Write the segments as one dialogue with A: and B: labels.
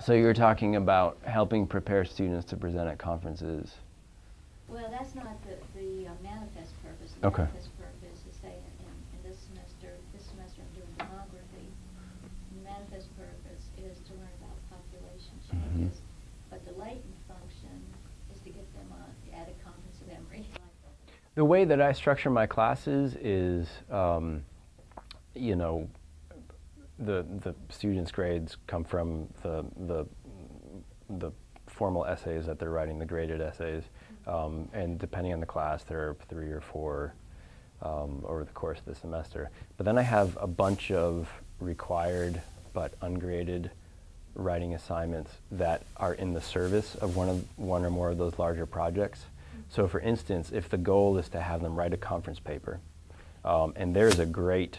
A: So you're talking about helping prepare students to present at conferences.
B: Well, that's not the manifest purpose. The
A: Okay.
B: manifest purpose is, say, in this semester I'm doing demography. The manifest purpose is to learn about population changes, but the latent function is to get them at a conference of memory.
A: The way that I structure my classes is, you know, the students' grades come from the formal essays that they're writing, the graded essays, and depending on the class, there are 3 or 4 over the course of the semester. But then I have a bunch of required but ungraded writing assignments that are in the service of one or more of those larger projects. So for instance, if the goal is to have them write a conference paper, and there's a great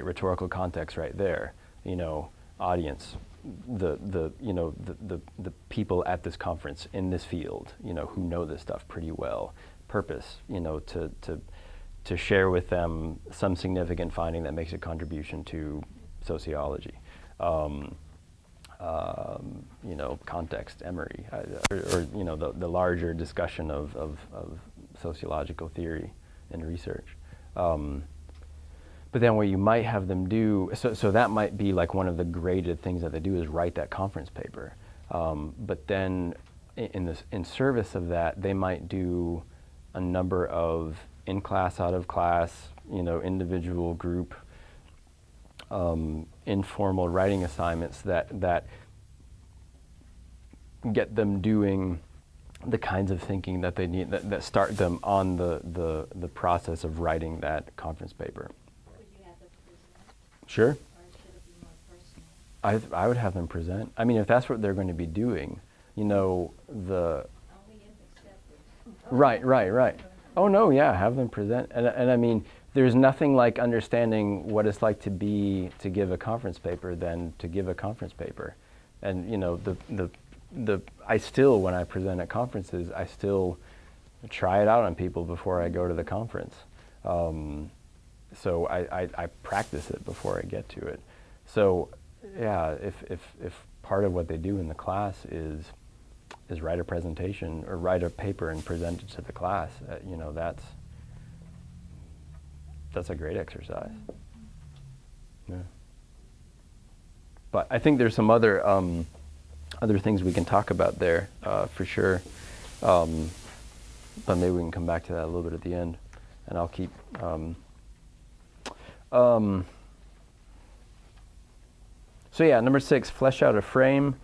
A: rhetorical context right there, you know, audience, the people at this conference in this field, you know, who know this stuff pretty well. Purpose, you know, to share with them some significant finding that makes a contribution to sociology. You know, context, Emory, or you know, the larger discussion of sociological theory and research. But then what you might have them do, so that might be like one of the graded things that they do is write that conference paper. But then in service of that, they might do a number of in-class, out-of-class, you know, individual, group, informal writing assignments that get them doing the kinds of thinking that they need, that start them on the process of writing that conference paper.
B: Would you have them present?
A: Sure.
B: Or should it be more personal?
A: I would have them present. I mean, if that's what they're going to be doing, you know,
B: Only if accepted.
A: Right. Oh no, yeah, have them present. And I mean, there's nothing like understanding what it's like to give a conference paper than to give a conference paper. And you know, I still, when I present at conferences, I still try it out on people before I go to the conference. So I practice it before I get to it. So yeah, if part of what they do in the class is write a presentation or write a paper and present it to the class, you know, that's a great exercise. Yeah. But I think there's some other things we can talk about there for sure. But maybe we can come back to that a little bit at the end, and I'll keep. So yeah, number 6, flesh out a frame.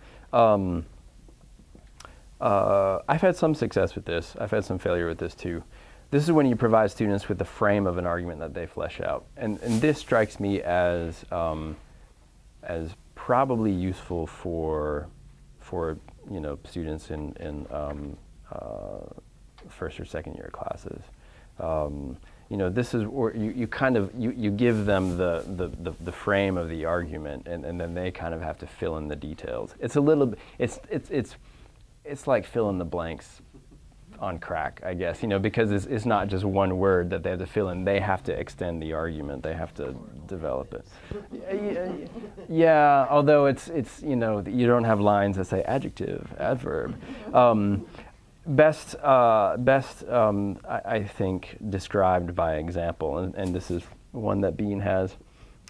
A: I've had some success with this. I've had some failure with this too. This is when you provide students with the frame of an argument that they flesh out. And this strikes me as probably useful for you know, students in first or second year classes. You know, this is where you kind of you give them the frame of the argument, and then they kind of have to fill in the details. It's a little it's like fill in the blanks on crack, I guess, you know, because it's not just one word that they have to fill in. They have to extend the argument. They have to develop it. Yeah, although it's you know, you don't have lines that say adjective, adverb. Best I think described by example, and this is one that Bean has.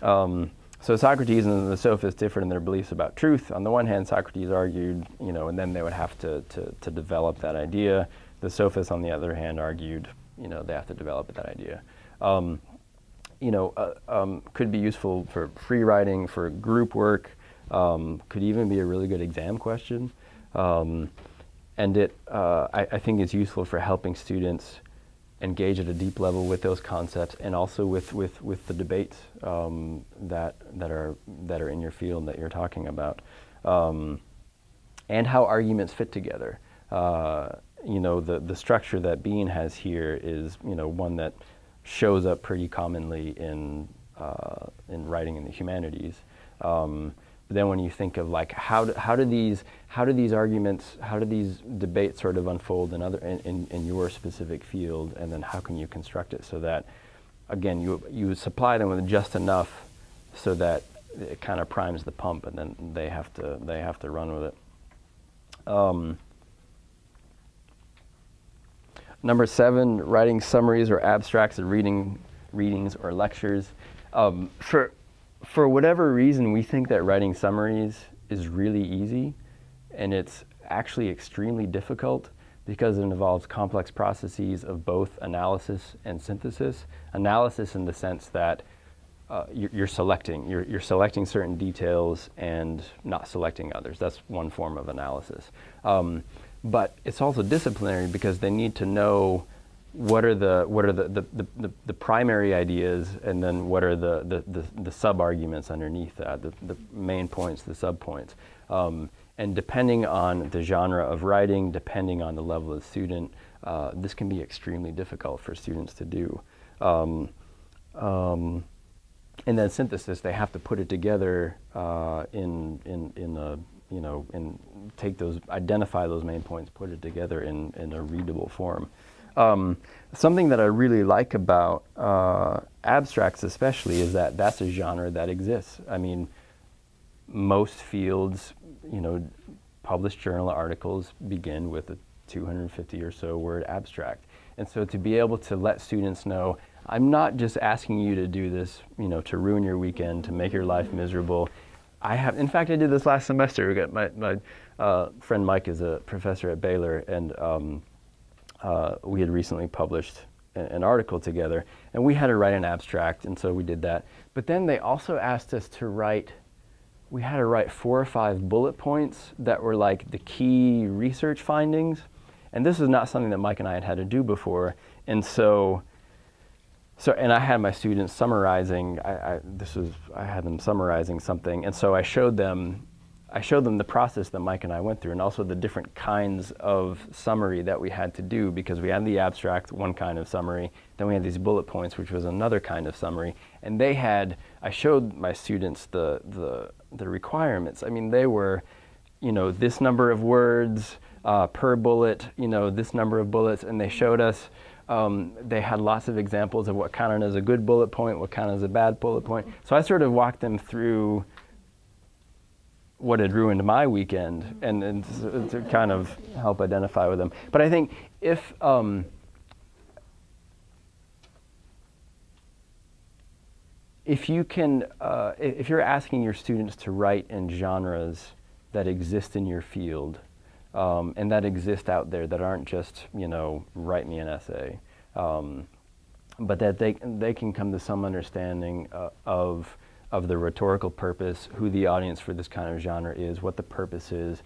A: So Socrates and the sophists differed in their beliefs about truth. On the one hand, Socrates argued, you know, and then they would have to develop that idea. The sophists, on the other hand, argued, you know, they have to develop that idea. You know, could be useful for free writing, for group work, could even be a really good exam question. And I think it's useful for helping students engage at a deep level with those concepts, and also with the debates that are in your field that you're talking about, and how arguments fit together. You know, the structure that Bean has here is, you know, one that shows up pretty commonly in writing in the humanities. But then when you think of like how do these arguments, how do these debates sort of unfold in your specific field, and then how can you construct it so that, again, you supply them with just enough so that it kind of primes the pump, and then they have to run with it. Number 7, writing summaries or abstracts of readings or lectures. For whatever reason, we think that writing summaries is really easy, and it's actually extremely difficult because it involves complex processes of both analysis and synthesis. Analysis in the sense that you're selecting certain details and not selecting others. That's one form of analysis. But it's also disciplinary because they need to know what are the primary ideas, and then what are the sub-arguments underneath that, the main points, the sub-points. And depending on the genre of writing, depending on the level of the student, this can be extremely difficult for students to do. And then synthesis, they have to put it together identify those main points, put it together in a readable form. Something that I really like about abstracts especially is that that's a genre that exists. I mean, most fields, published journal articles begin with a 250 or so word abstract. And so to be able to let students know, I'm not just asking you to do this, to ruin your weekend, to make your life miserable. In fact, I did this last semester. My friend Mike is a professor at Baylor, and we had recently published an article together, and we had to write an abstract, and so we did that. But then they also asked us to write, we had to write 4 or 5 bullet points that were like the key research findings. And this is not something that Mike and I had to do before. And and I had my students summarizing, I had them summarizing something, and so I showed them the process that Mike and I went through, and also the different kinds of summary that we had to do, because we had the abstract, one kind of summary, then we had these bullet points, which was another kind of summary, and I showed my students the requirements. I mean, they were, this number of words per bullet, this number of bullets, and they showed us. They had lots of examples of what counted as a good bullet point, what counted as a bad bullet point. So I sort of walked them through what had ruined my weekend, and to kind of help identify with them. But I think if you're asking your students to write in genres that exist in your field, and that exist out there, that aren't just, write me an essay, but that they can come to some understanding of the rhetorical purpose, who the audience for this kind of genre is, what the purpose is.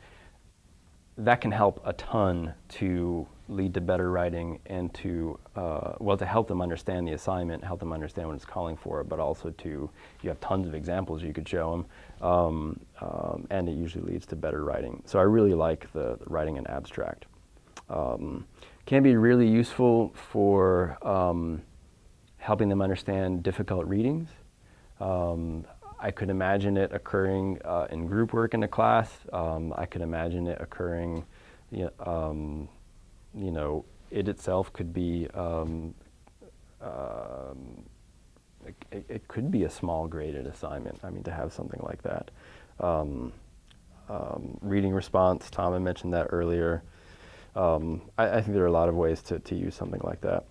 A: That can help a ton to lead to better writing, and to help them understand the assignment, help them understand what it's calling for, but also you have tons of examples you could show them, and it usually leads to better writing. So I really like the writing in abstract. Can be really useful for helping them understand difficult readings. I could imagine it occurring in group work in a class. I could imagine it occurring, it itself could be, it could be a small graded assignment, to have something like that. Reading response, Tom had mentioned that earlier. I think there are a lot of ways to use something like that.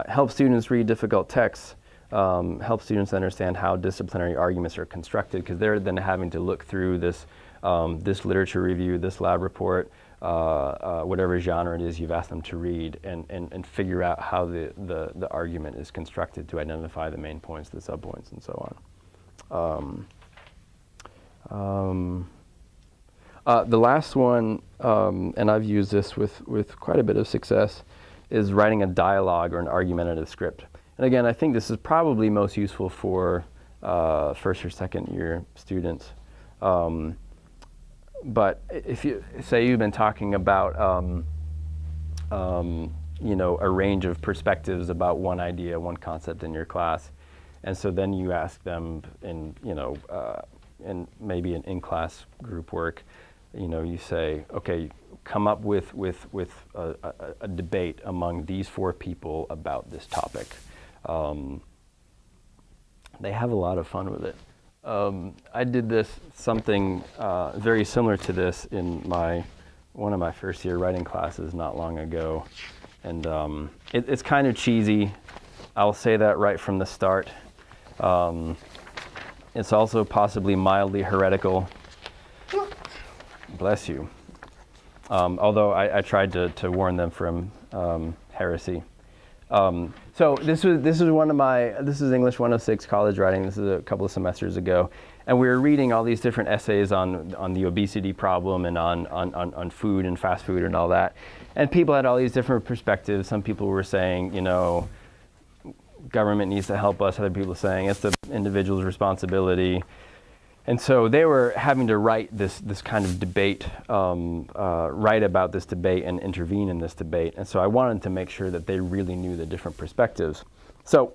A: Help students read difficult texts. Help students understand how disciplinary arguments are constructed, because they're then having to look through this literature review, this lab report, whatever genre it is you've asked them to read, and figure out how the argument is constructed to identify the main points, the subpoints, and so on. The last one, and I've used this with quite a bit of success, is writing a dialogue or an argumentative script. And again, I think this is probably most useful for first or second year students. But if you say you've been talking about a range of perspectives about one idea, one concept in your class, and so then you ask them in maybe an in-class group work, you say, okay, come up with a debate among these 4 people about this topic. they have a lot of fun with it. I did something very similar to this in one of my first year writing classes not long ago. And it's kind of cheesy. I'll say that right from the start. It's also possibly mildly heretical. Bless you. Although I tried to warn them from heresy. So this is English 106 college writing. This is a couple of semesters ago, and we were reading all these different essays on the obesity problem and on food and fast food and all that. And people had all these different perspectives. Some people were saying, government needs to help us. Other people were saying it's the individual's responsibility. And so they were having to write this kind of debate, write about this debate and intervene in this debate. And so I wanted to make sure that they really knew the different perspectives. So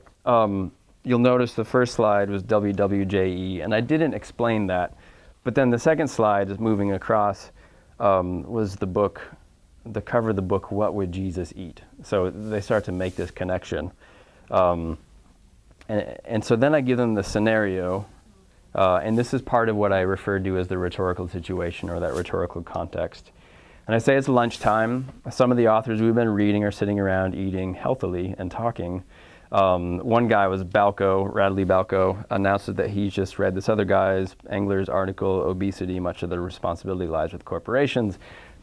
A: you'll notice the first slide was WWJE, and I didn't explain that. But then the second slide is moving across was the book, the cover of the book, What Would Jesus Eat? So they start to make this connection. And so then I give them the scenario. And this is part of what I referred to as the rhetorical situation or that rhetorical context. And I say it's lunchtime. Some of the authors we've been reading are sitting around eating healthily and talking. One guy was Radley Balco, announces that he's just read this other guy's, Engler's article, Obesity, Much of the Responsibility Lies with Corporations.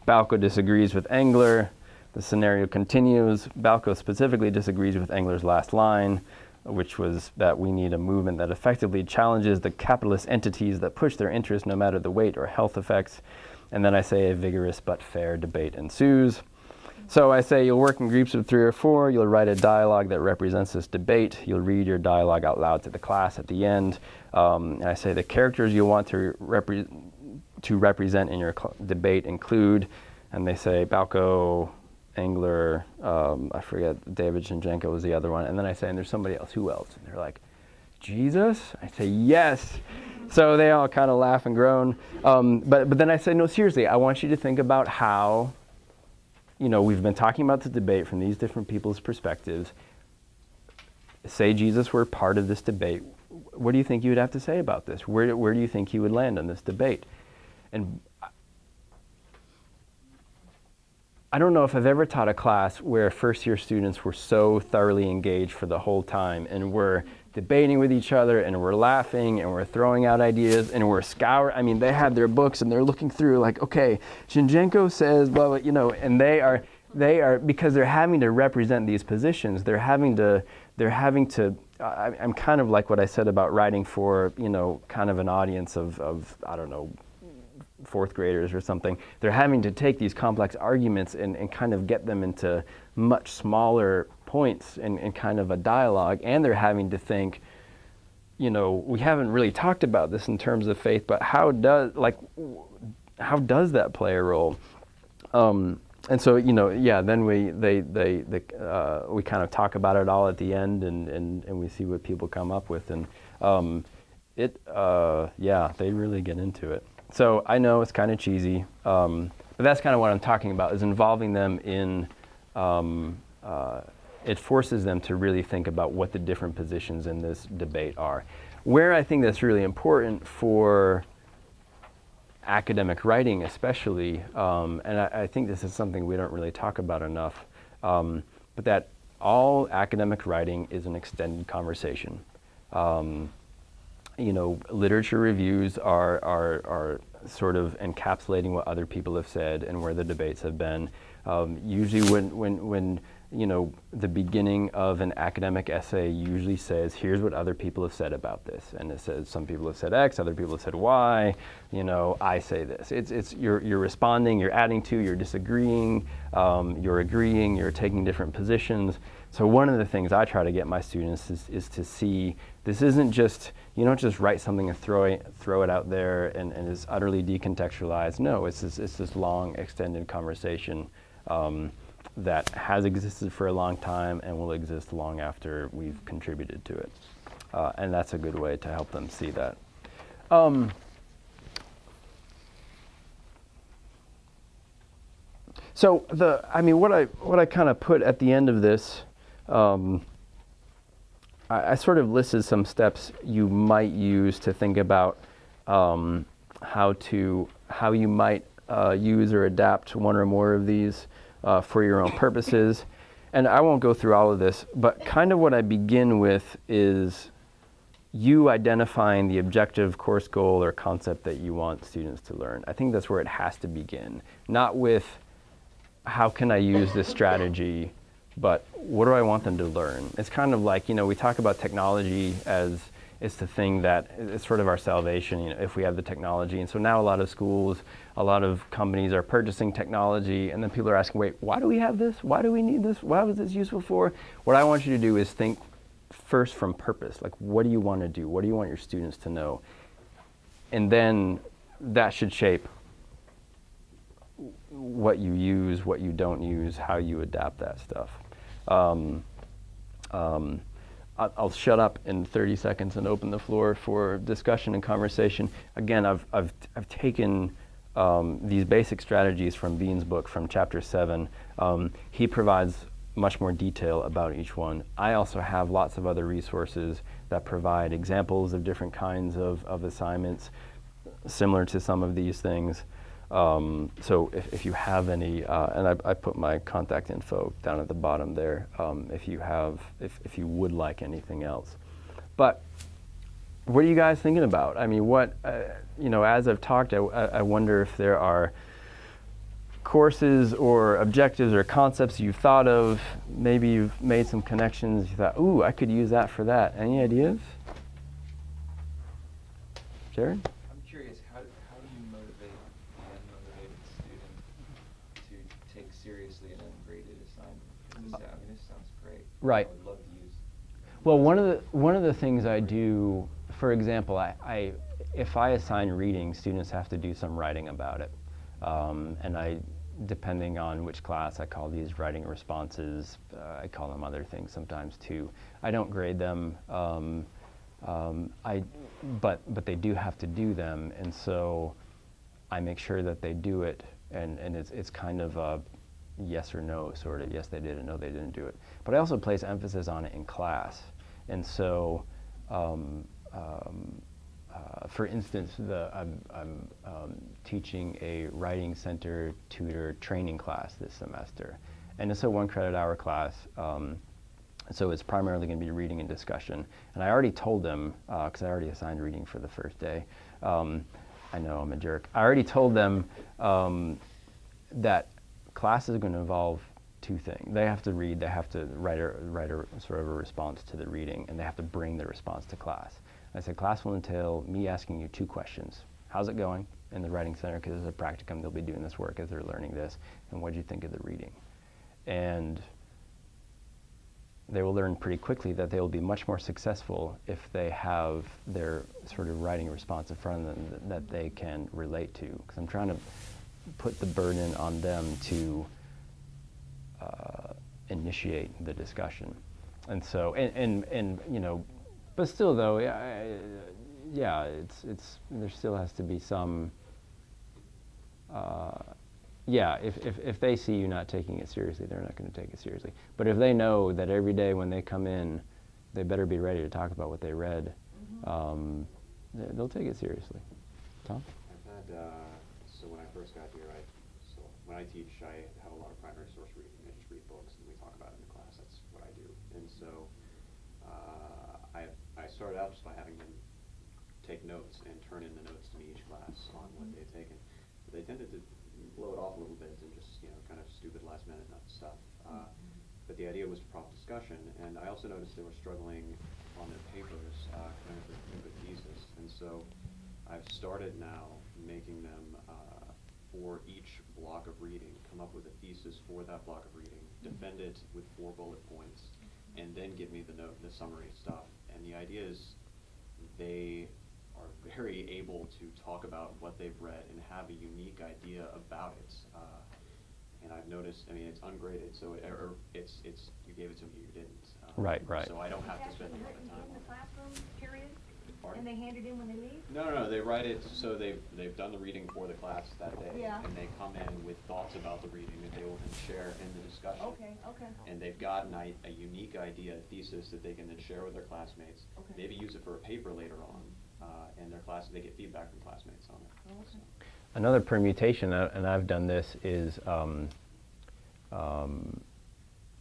A: Balco disagrees with Engler. The scenario continues. Balco specifically disagrees with Engler's last line, which was that we need a movement that effectively challenges the capitalist entities that push their interests no matter the weight or health effects. And then I say a vigorous but fair debate ensues. So I say you'll work in groups of 3 or 4, you'll write a dialogue that represents this debate, you'll read your dialogue out loud to the class at the end. And I say the characters you want to represent in your debate include, and they say Balco, Engler, I forget, David Shinchenko was the other one. And then I say, and there's somebody else. Who else? And they're like, Jesus? I say, yes. So they all kind of laugh and groan. But then I say, no, seriously, I want you to think about how, we've been talking about the debate from these different people's perspectives. Say Jesus were part of this debate. What do you think you would have to say about this? Where do you think he would land on this debate? And I don't know if I've ever taught a class where first-year students were so thoroughly engaged for the whole time and we're debating with each other and we're laughing and we're throwing out ideas and we're scouring. I mean, they have their books and they're looking through like, okay, Shinchenko says, blah, blah, and they are, because they're having to represent these positions, I'm kind of like what I said about writing for, kind of an audience of I don't know, 4th graders or something. They're having to take these complex arguments and kind of get them into much smaller points in kind of a dialogue, and they're having to think, we haven't really talked about this in terms of faith, but how does that play a role? And so, then we kind of talk about it all at the end and we see what people come up with, and they really get into it. So I know it's kind of cheesy, but that's kind of what I'm talking about, is involving them in, it forces them to really think about what the different positions in this debate are. Where I think that's really important for academic writing especially, and I think this is something we don't really talk about enough, but that all academic writing is an extended conversation. Literature reviews are sort of encapsulating what other people have said and where the debates have been. Usually when the beginning of an academic essay usually says, here's what other people have said about this. And it says, some people have said X, other people have said Y, I say this. You're responding, you're adding to, you're disagreeing, you're agreeing, you're taking different positions. So one of the things I try to get my students is to see, this isn't just, you don't just write something and throw it out there and it's utterly decontextualized. No, it's this long, extended conversation that has existed for a long time and will exist long after we've contributed to it. And that's a good way to help them see that. So what I kind of put at the end of this I sort of listed some steps you might use to think about how you might use or adapt one or more of these for your own purposes. And I won't go through all of this, but kind of what I begin with is you identifying the objective course goal or concept that you want students to learn. I think that's where it has to begin. Not with how can I use this strategy, but what do I want them to learn? It's kind of like, we talk about technology as it's the thing that it's sort of our salvation, if we have the technology. And so now a lot of schools, a lot of companies are purchasing technology, and then people are asking, wait, why do we have this? Why do we need this? What is this useful for? What I want you to do is think first from purpose. Like, what do you want to do? What do you want your students to know? And then that should shape what you use, what you don't use, how you adapt that stuff. I'll shut up in 30 seconds and open the floor for discussion and conversation. Again, I've taken these basic strategies from Bean's book from chapter 7. He provides much more detail about each one. I also have lots of other resources that provide examples of different kinds of assignments similar to some of these things. So if you have any, and I put my contact info down at the bottom there, if you would like anything else. But what are you guys thinking about? I mean, as I've talked, I wonder if there are courses or objectives or concepts you've thought of. Maybe you've made some connections. You thought, ooh, I could use that for that. Any ideas? Jared?
C: I'm curious, how do you motivate an unmotivated student to take seriously an ungraded assignment? This sounds great.
A: Right.
C: I would love to use.
A: Well, one of the things I do, for example, if I assign reading, students have to do some writing about it. And depending on which class, I call these writing responses. I call them other things sometimes too. I don't grade them, but they do have to do them, and so I make sure that they do it, and it's kind of a yes or no sort of. Yes, they did it. No, they didn't do it. But I also place emphasis on it in class, and so. For instance, I'm teaching a writing center tutor training class this semester, and it's a 1 credit hour class. So it's primarily going to be reading and discussion. And I already told them, because I already assigned reading for the first day. I know I'm a jerk. I already told them that class is going to involve 2 things. They have to read. They have to write a sort of a response to the reading, and they have to bring the response to class. I said, class will entail me asking you 2 questions. How's it going in the writing center? Because it's a practicum, they'll be doing this work as they're learning this. And what did you think of the reading? And they will learn pretty quickly that they will be much more successful if they have their sort of writing response in front of them that they can relate to. Because I'm trying to put the burden on them to initiate the discussion. And so, and but still, though, yeah, there still has to be some. If they see you not taking it seriously, they're not going to take it seriously. But if they know that every day when they come in, they better be ready to talk about what they read, they'll take it seriously. Tom?
D: I've had so when I first got here, when I teach, I have a lot of primary source reading. I just read books and we talk about it in the class. That's what I do, and so. I started out just by having them take notes and turn in the notes to me each class on what they've taken. But they tended to blow it off a little bit and just, kind of stupid last minute stuff. But the idea was to prompt discussion, and I also noticed they were struggling on their papers, kind of with the thesis. And so I've started now making them, for each block of reading, come up with a thesis for that block of reading, defend it with 4 bullet points, and then give me the summary stuff. And the idea is they are very able to talk about what they've read and have a unique idea about it. And I've noticed, it's ungraded, so it's you gave it to me, you didn't.
A: Right.
D: So I don't have to spend a lot of time on
B: in the
D: it.
B: classroom, period?
D: Pardon?
E: And they hand it in when they leave?
D: No, they write it, so they've done the reading for the class that day.
E: Yeah.
D: And they come in with thoughts about the reading that they will then share in the discussion.
E: Okay, okay.
D: And they've got a unique idea, a thesis that they can then share with their classmates.
E: Okay.
D: Maybe use it for a paper later on, and they get feedback from classmates on it.
E: Oh, okay.
A: Another permutation, and I've done this, is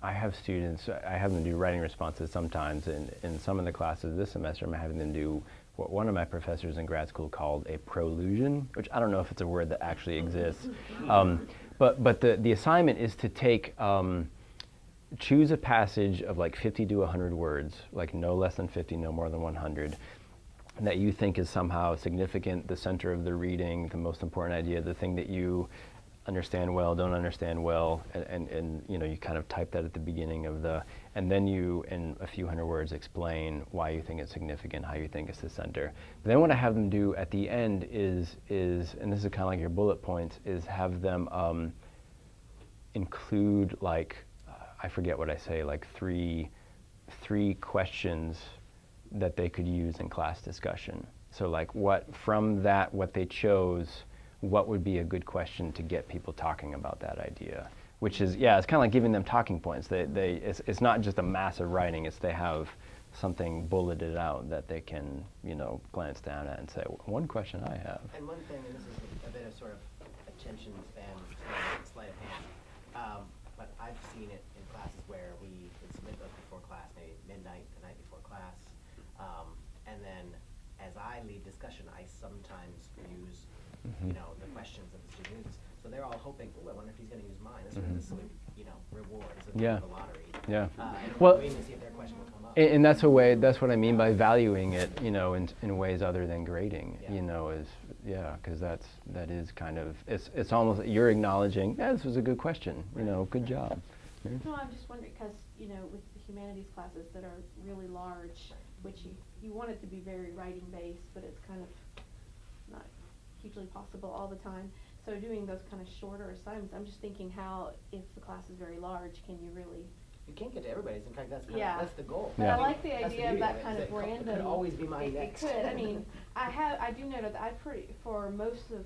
A: I have students, I have them do writing responses sometimes, and in some of the classes this semester I'm having them do what one of my professors in grad school called a prolusion, which I don't know if it's a word that actually exists. But the assignment is to take, choose a passage of like 50 to 100 words, like no less than 50, no more than 100, that you think is somehow significant, the center of the reading, the most important idea, the thing that you understand well, don't understand well, and you know, you kind of type that at the beginning of the, and then you, in a few hundred words, explain why you think it's significant, how you think it's the center. But then what I have them do at the end is, and this is kind of like your bullet points, is have them include, like, I forget what I say, like three questions that they could use in class discussion. So like what, from that, what they chose, what would be a good question to get people talking about that idea? Which is, yeah, it's kind of like giving them talking points. It's not just a massive writing, it's they have something bulleted out that they can, you know, glance down at and say, one question I have.
F: And one thing, and this is a bit of sort of attention span, sleight of hand, but I've seen it in classes where we would submit those before class, maybe midnight, the night before class, and then as I lead discussion, I sometimes use you know, the questions that the students, so they're all hoping, oh, I wonder if he's going to use mine. This is a, you know, reward. It's a
A: Yeah.
F: the lottery.
A: Yeah.
F: And
A: Well,
F: waiting to see if their question will come up.
A: and that's a way, that's what I mean by valuing it, you know, in ways other than grading,
F: Yeah.
A: you know, is, yeah, because that is kind of, it's almost, you're acknowledging, yeah, this was a good question, you know, good job. Yeah.
G: No, I'm just wondering, because, you know, with the humanities classes that are really large, which you want it to be very writing based, but it's kind of not hugely possible all the time. So doing those kind of shorter assignments, I'm just thinking how, if the class is very large, can you really?
F: You can't get to everybody's. In fact, that's kind
G: Yeah.
F: of, that's the goal.
G: But
A: Yeah.
G: I like the
F: That's
G: idea of
F: beauty
G: that
F: it,
G: kind
F: is
G: of
F: that
G: random.
F: It could always be mine
G: It
F: next.
G: could. I mean, I do know that for most of,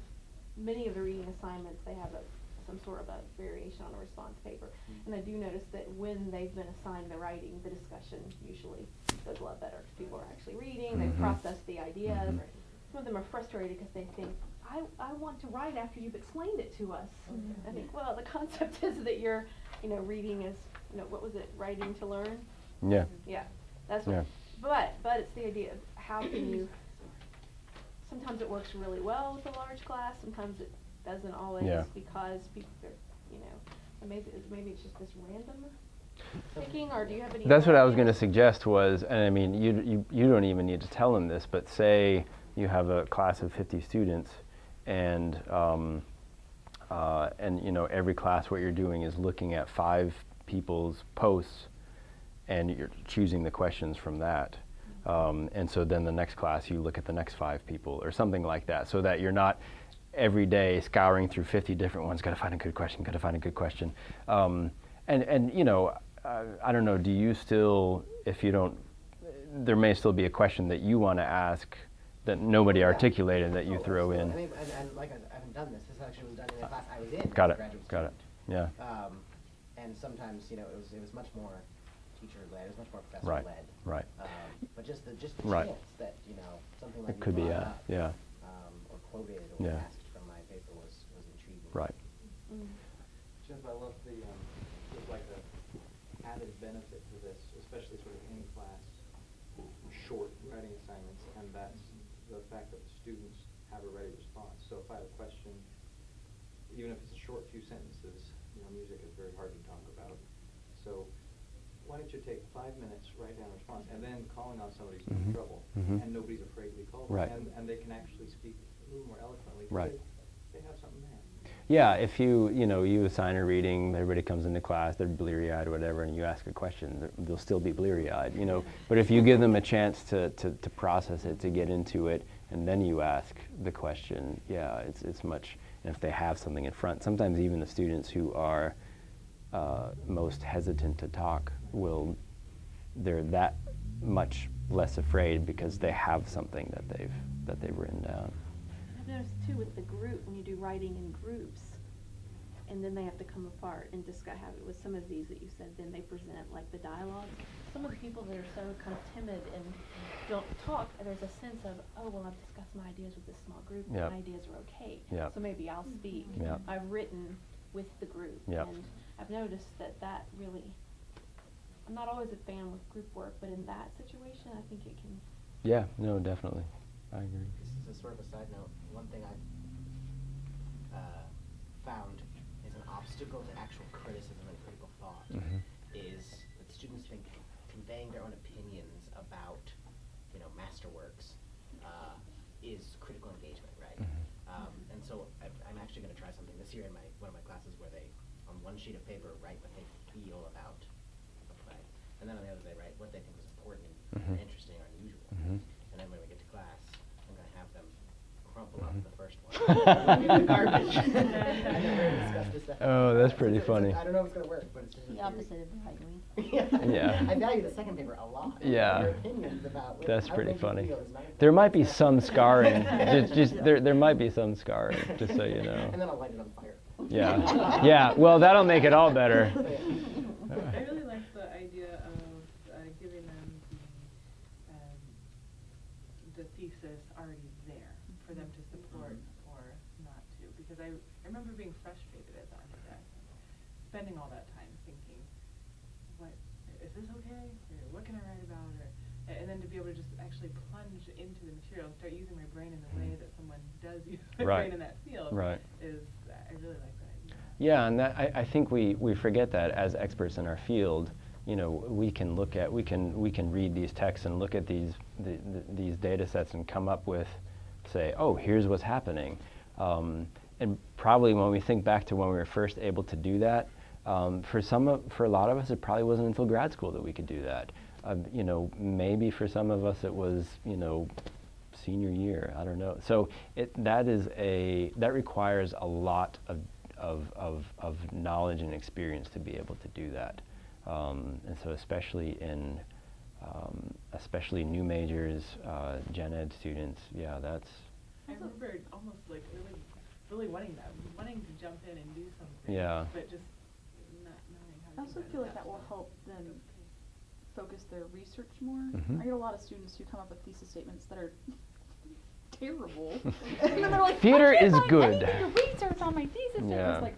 G: many of the reading assignments, they have some sort of a variation on a response paper. And I do notice that when they've been assigned the writing, the discussion usually goes a lot better because people are actually reading, they've processed the ideas. Some of them are frustrated because they think, I want to write after you've explained it to us. I think, well, the concept is that you're, you know, reading is, you know, what was it, writing to learn?
A: Yeah.
G: Yeah, that's
A: Yeah.
G: what, but it's the idea of how can you, sometimes it works really well with a large class, sometimes it doesn't always,
A: Yeah.
G: because people are, you know, maybe it's just this random picking, or do you have any?
A: That's what I was
G: ideas?
A: going to suggest was, and I mean, you don't even need to tell them this, but say you have a class of 50 students, and you know, every class what you're doing is looking at 5 people's posts, and you're choosing the questions from that. And so then the next class you look at the next 5 people, or something like that, so that you're not every day scouring through 50 different ones, gotta find a good question, gotta find a good question. And you know, I don't know, do you still, if you don't, there may still be a question that you want to ask that nobody articulated that you throw in.
F: I mean, and like I haven't done this. This actually was done in the class I was in.
A: Got
F: as a
A: it,
F: graduate
A: got it,
F: student.
A: yeah.
F: And sometimes, you know, it was much more teacher-led, it was much more
A: Right,
F: professor-led.
A: right.
F: But just the
A: Right.
F: chance that, you know, something like
A: It could be,
F: you brought up,
A: yeah,
F: or quoted or
A: Yeah.
F: asked from my paper was intriguing.
A: right.
C: Jeff, I love the, there's like a added benefit to this, especially sort of in class, short writing assignments, and that's the fact that the students have a ready response. So if I have a question, even if it's a short few sentences, you know, music is very hard to talk about. So why don't you take 5 minutes, write down a response, and then calling on somebody's in trouble, and nobody's afraid to be called,
A: Right.
C: and they can actually speak a little more eloquently.
A: Right.
C: They have something there.
A: Yeah, if you assign a reading, everybody comes into class, they're bleary-eyed or whatever, and you ask a question, they'll still be bleary-eyed, you know. But if you give them a chance to process it, to get into it, and then you ask the question, yeah, it's much, and if they have something in front, sometimes even the students who are most hesitant to talk they're that much less afraid because they have something that they've written down.
G: I've noticed too with the group, when you do writing in groups, and then they have to come apart and discuss, have it with some of these that you said, then they present like the dialogue. Some of the people that are so kind of timid and don't talk, there's a sense of, oh, well, I've discussed my ideas with this small group, and my ideas are okay. So maybe I'll speak. I've written with the group, and I've noticed that really, I'm not always a fan with group work, but in that situation, I think it can.
A: Yeah, no, definitely. I agree.
F: This is a sort of a side note. One thing I've found is an obstacle to actual criticism and critical thought is that students think conveying their own opinions about, masterworks is critical engagement, right? And so I'm actually going to try something this year in one of my classes where they, on one sheet of paper, write what they feel about the play, and then on the other they write what they think was important, or interesting, or unusual. And then when we get to class, I'm going to have them crumple up the first one in the garbage. I never discussed this.
A: Oh, that's pretty funny.
F: I don't know if it's going to work, but it's just
B: The opposite of right-wing.
A: Yeah.
F: I value the second paper a lot.
A: Yeah.
F: Your opinions about what
A: That's
F: how
A: pretty
F: they feel
A: funny.
F: is not
A: There
F: important.
A: might be some scarring. there might be some scarring, just so you know.
F: And then I'll light it on fire.
A: Yeah. Yeah. Well, that'll make it all better.
E: I really like the idea of giving them the thesis already there for them to support or not to. Because I remember being frustrated as an undergrad, spending all that time thinking, what is this okay? Or what can I write about? And then to be able to just actually plunge into the material and start using my brain in the way that someone does use their brain in that field is, I really like that idea.
A: Yeah, and that, I think we forget that as experts in our field. We can look at, we can read these texts and look at these data sets and come up with, say, oh, here's what's happening. And probably when we think back to when we were first able to do that, for a lot of us, it probably wasn't until grad school that we could do that. Maybe for some of us it was, senior year. I don't know. So that requires a lot of knowledge and experience to be able to do that. And so especially in especially new majors, gen ed students, yeah, that's.
E: I remember almost like really wanting to jump in and do something.
A: Yeah.
E: But just not knowing how to.
H: I also
E: do
H: feel like that will help them focus their research more. I get a lot of students who come up with thesis statements that are terrible. And then they're like,
A: theater is
H: I can't
A: good.
H: find anything to research on my thesis statement.
A: Yeah.
H: It's like,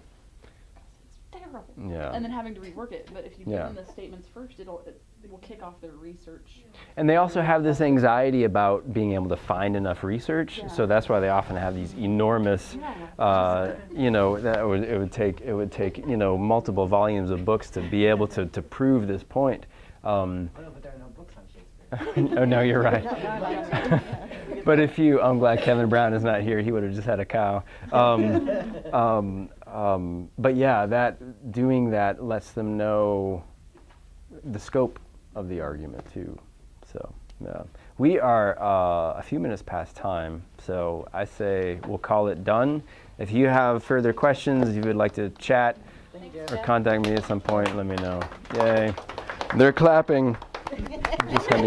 H: it's terrible.
A: Yeah.
H: And then having to rework it. But if you give them the statements first, it will kick off their research.
A: And they also have this anxiety about being able to find enough research, so that's why they often have these enormous, that it would take multiple volumes of books to be able to prove this point.
F: Oh, no, but there are no books on Shakespeare.
A: Oh no, you're right. But I'm glad Kevin Brown is not here. He would have just had a cow. But yeah, doing that lets them know the scope of the argument too. So yeah, we are a few minutes past time. So I say we'll call it done. If you have further questions, if you would like to chat or contact me at some point, let me know. Yay! They're clapping. Just gonna